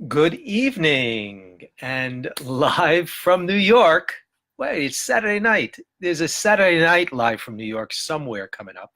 Good evening and live from New York. Wait, it's Saturday night. There's a Saturday night live from New York somewhere coming up.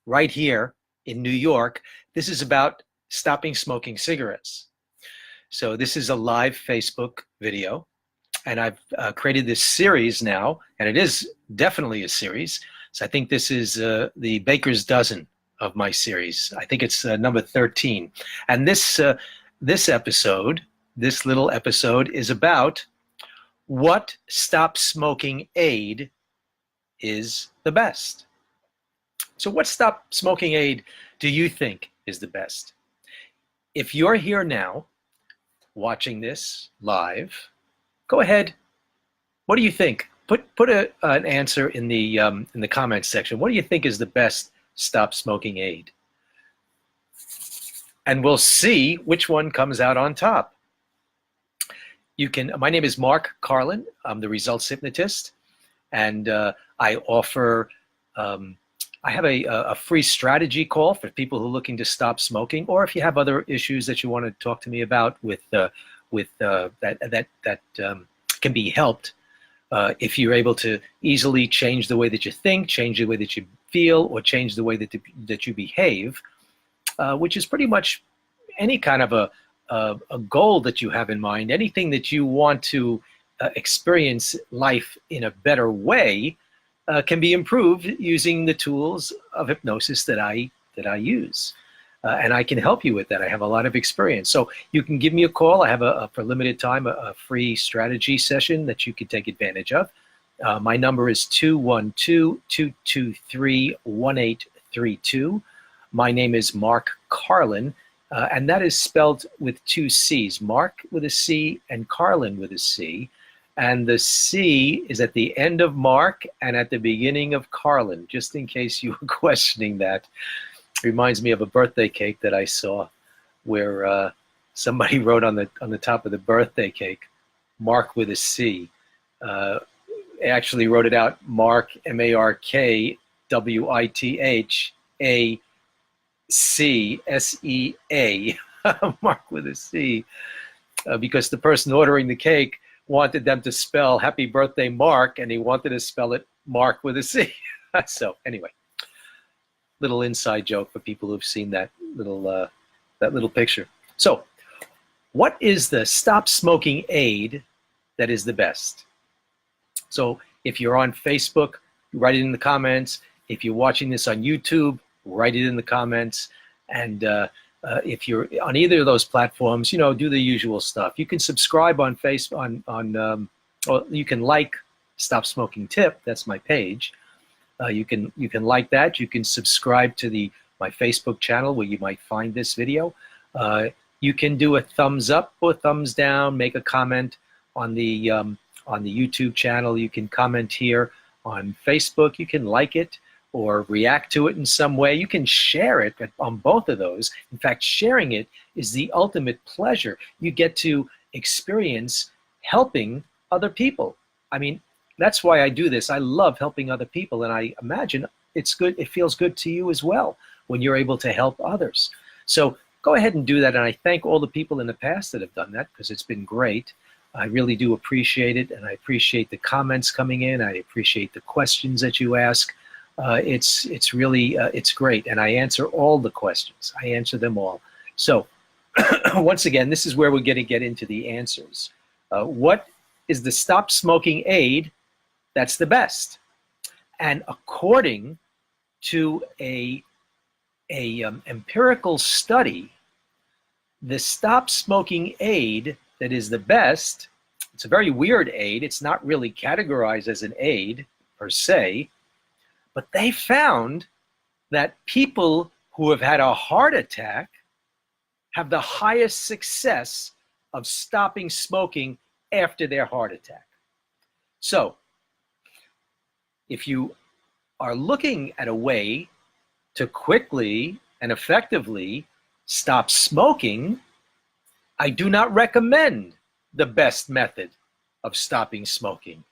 Right here in New York. This is about stopping smoking cigarettes. So this is a live Facebook video, and I've created this series now, and it is definitely a series. So I think this is the baker's dozen of my series. I think it's number 13. And this episode, this little episode, is about what stop smoking aid is the best. So what stop smoking aid do you think is the best? If you're here now watching this live, go ahead. What do you think? Put an answer in the comments section. What do you think is the best stop smoking aid? And we'll see which one comes out on top. My name is Mark Carlin. I'm the results hypnotist, and I offer. I have a free strategy call for people who are looking to stop smoking, or if you have other issues that you want to talk to me about that can be helped. If you're able to easily change the way that you think, change the way that you feel, or change the way that you behave, which is pretty much any kind of a goal that you have in mind, anything that you want to experience life in a better way, can be improved using the tools of hypnosis that I use. And I can help you with that. I have a lot of experience. So you can give me a call. I have for limited time a free strategy session that you can take advantage of. My number is 212-223-1832. My name is Mark Carlin, and that is spelled with two C's, Mark with a C and Carlin with a C. And the C is at the end of Mark and at the beginning of Carlin, just in case you were questioning that. Reminds me of a birthday cake that I saw where somebody wrote on the top of the birthday cake, Mark with a C. Actually wrote it out, Mark, M-A-R-K-W-I-T-H-A-C-S-E-A, Mark with a C, because the person ordering the cake wanted them to spell happy birthday Mark, and he wanted to spell it Mark with a C. So anyway, little inside joke for people who've seen that little picture. So what is the stop smoking aid that is the best? So if you're on Facebook, write it in the comments. If you're watching this on YouTube, write it in the comments. And if you're on either of those platforms, do the usual stuff. You can subscribe on Facebook, or you can like Stop Smoking Tip. That's my page. You can like that. You can subscribe to my Facebook channel where you might find this video. You can do a thumbs up or thumbs down. Make a comment on the YouTube channel. You can comment here on Facebook. You can like it or react to it in some way. You can share it on both of those. In fact, sharing it is the ultimate pleasure. You get to experience helping other people. I mean, that's why I do this. I love helping other people, and I imagine it's good. It feels good to you as well when you're able to help others. So go ahead and do that, and I thank all the people in the past that have done that, because it's been great. I really do appreciate it, and I appreciate the comments coming in. I appreciate the questions that you ask. It's really it's great, and I answer all the questions. I answer them all. So once again, this is where we're going to get into the answers. What is the stop smoking aid that's the best? And according to a empirical study, the stop smoking aid that is the best, it's a very weird aid. It's not really categorized as an aid per se, but they found that people who have had a heart attack have the highest success of stopping smoking after their heart attack. So if you are looking at a way to quickly and effectively stop smoking, I do not recommend the best method of stopping smoking.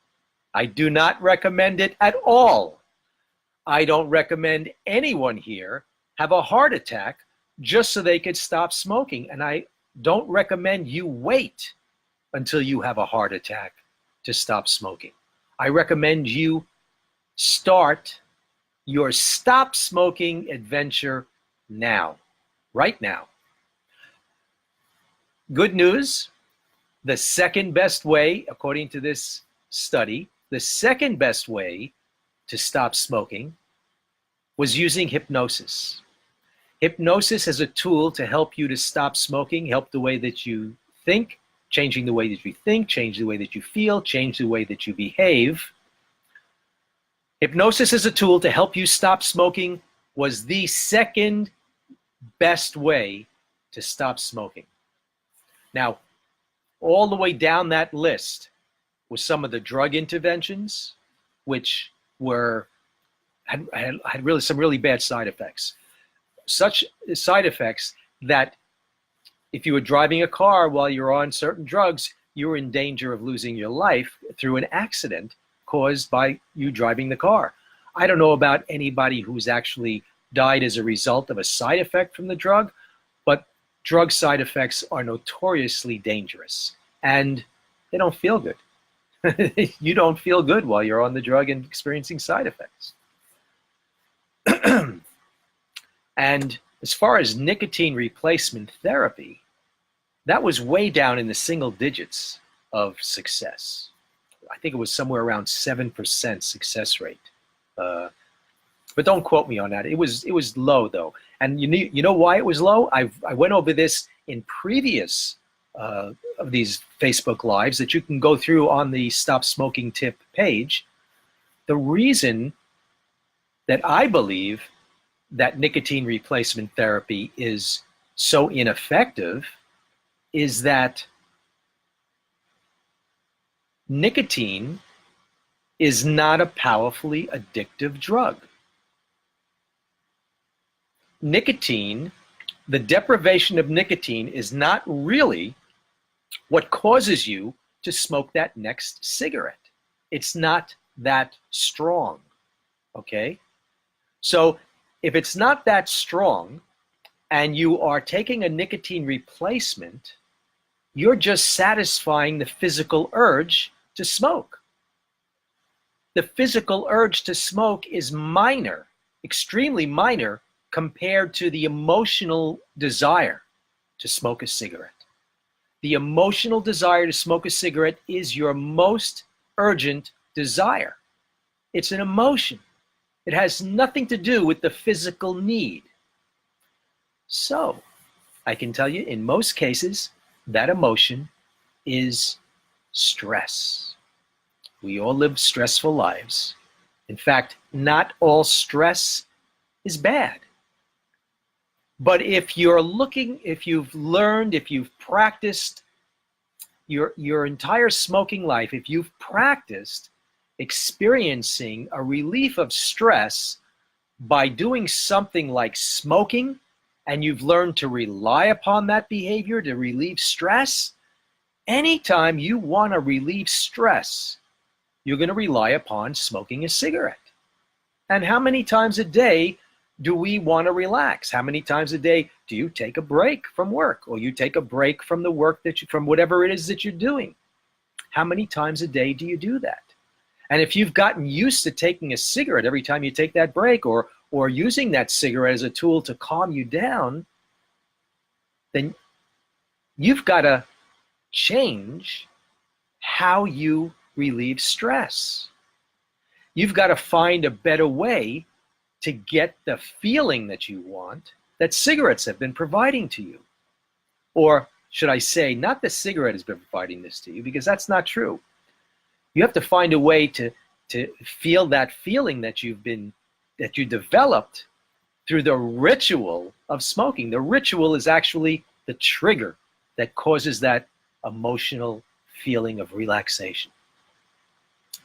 I do not recommend it at all. I don't recommend anyone here have a heart attack just so they could stop smoking. And I don't recommend you wait until you have a heart attack to stop smoking. I recommend you start your stop smoking adventure now, right now. Good news, the second best way, according to this study, the second best way to stop smoking was using hypnosis. Hypnosis is a tool to help you to stop smoking, help the way that you think, changing the way that you think, change the way that you feel, change the way that you behave. Hypnosis as a tool to help you stop smoking was the second best way to stop smoking. Now, all the way down that list was some of the drug interventions, which had really some really bad side effects. Such side effects that if you were driving a car while you're on certain drugs, you were in danger of losing your life through an accident caused by you driving the car. I don't know about anybody who's actually died as a result of a side effect from the drug, but drug side effects are notoriously dangerous and they don't feel good. You don't feel good while you're on the drug and experiencing side effects. And as far as nicotine replacement therapy, that was way down in the single digits of success. I think it was somewhere around 7% success rate. But don't quote me on that. It was low though. And you know why it was low? I went over this in previous of these Facebook Lives that you can go through on the Stop Smoking Tip page. The reason that I believe that nicotine replacement therapy is so ineffective is that nicotine is not a powerfully addictive drug. Nicotine, the deprivation of nicotine is not really what causes you to smoke that next cigarette. It's not that strong, okay? So if it's not that strong and you are taking a nicotine replacement, you're just satisfying the physical urge to smoke. The physical urge to smoke is minor, extremely minor, compared to the emotional desire to smoke a cigarette. The emotional desire to smoke a cigarette is your most urgent desire. It's an emotion. It has nothing to do with the physical need. So, I can tell you, in most cases, that emotion is stress. We all live stressful lives. In fact, not all stress is bad. But if you're looking, if you've learned, if you've practiced your entire smoking life, if you've practiced experiencing a relief of stress by doing something like smoking, and you've learned to rely upon that behavior to relieve stress, anytime you want to relieve stress, you're going to rely upon smoking a cigarette. And how many times a day do we want to relax? How many times a day do you take a break from work, or you take a break from the work from whatever it is that you're doing? How many times a day do you do that? And if you've gotten used to taking a cigarette every time you take that break, or using that cigarette as a tool to calm you down, then you've got to change how you relieve stress. You've got to find a better way to get the feeling that you want that cigarettes have been providing to you. Or should I say, not the cigarette has been providing this to you, because that's not true. You have to find a way to feel that feeling that you developed through the ritual of smoking. The ritual is actually the trigger that causes that emotional feeling of relaxation.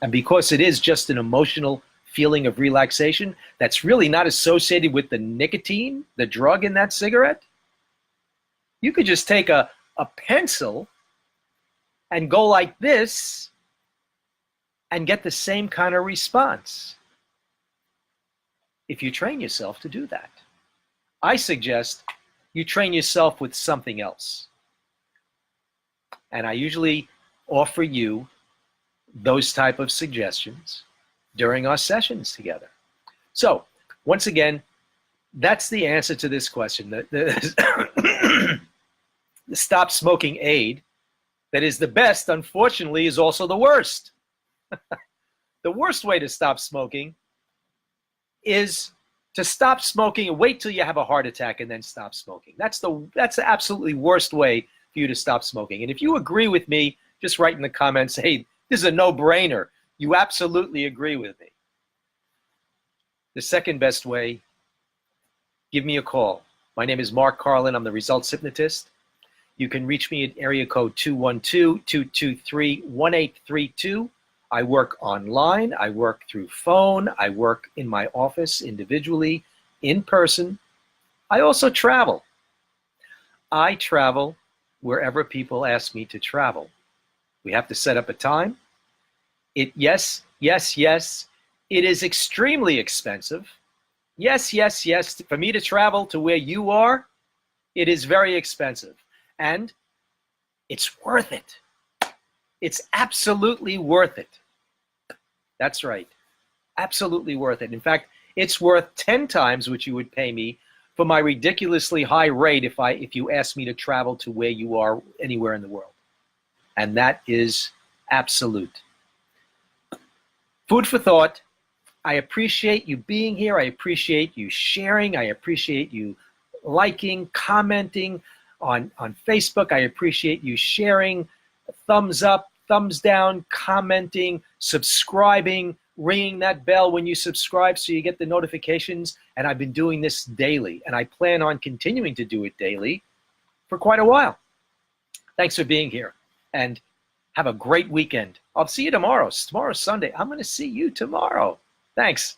And because it is just an emotional feeling of relaxation that's really not associated with the nicotine, the drug in that cigarette, you could just take a pencil and go like this and get the same kind of response if you train yourself to do that. I suggest you train yourself with something else. And I usually offer you those type of suggestions during our sessions together. So once again, that's the answer to this question. The stop smoking aid that is the best, unfortunately, is also the worst. The worst way to stop smoking is to stop smoking and wait till you have a heart attack and then stop smoking. That's the absolutely worst way for you to stop smoking. And if you agree with me, just write in the comments, hey, this is a no-brainer. You absolutely agree with me. The second best way, give me a call. My name is Mark Carlin. I'm the Results Hypnotist. You can reach me at area code 212-223-1832. I work online. I work through phone. I work in my office individually, in person. I also travel. I travel wherever people ask me to travel. We have to set up a time. Yes, it is extremely expensive. Yes. For me to travel to where you are, it is very expensive. And it's worth it. It's absolutely worth it. That's right. Absolutely worth it. In fact, it's worth 10 times what you would pay me for my ridiculously high rate if you asked me to travel to where you are anywhere in the world. And that is absolute. Food for thought. I appreciate you being here. I appreciate you sharing. I appreciate you liking, commenting on Facebook. I appreciate you sharing, thumbs up, thumbs down, commenting, subscribing, ringing that bell when you subscribe so you get the notifications. And I've been doing this daily, and I plan on continuing to do it daily for quite a while. Thanks for being here, and have a great weekend. I'll see you tomorrow. Tomorrow's Sunday. I'm going to see you tomorrow. Thanks.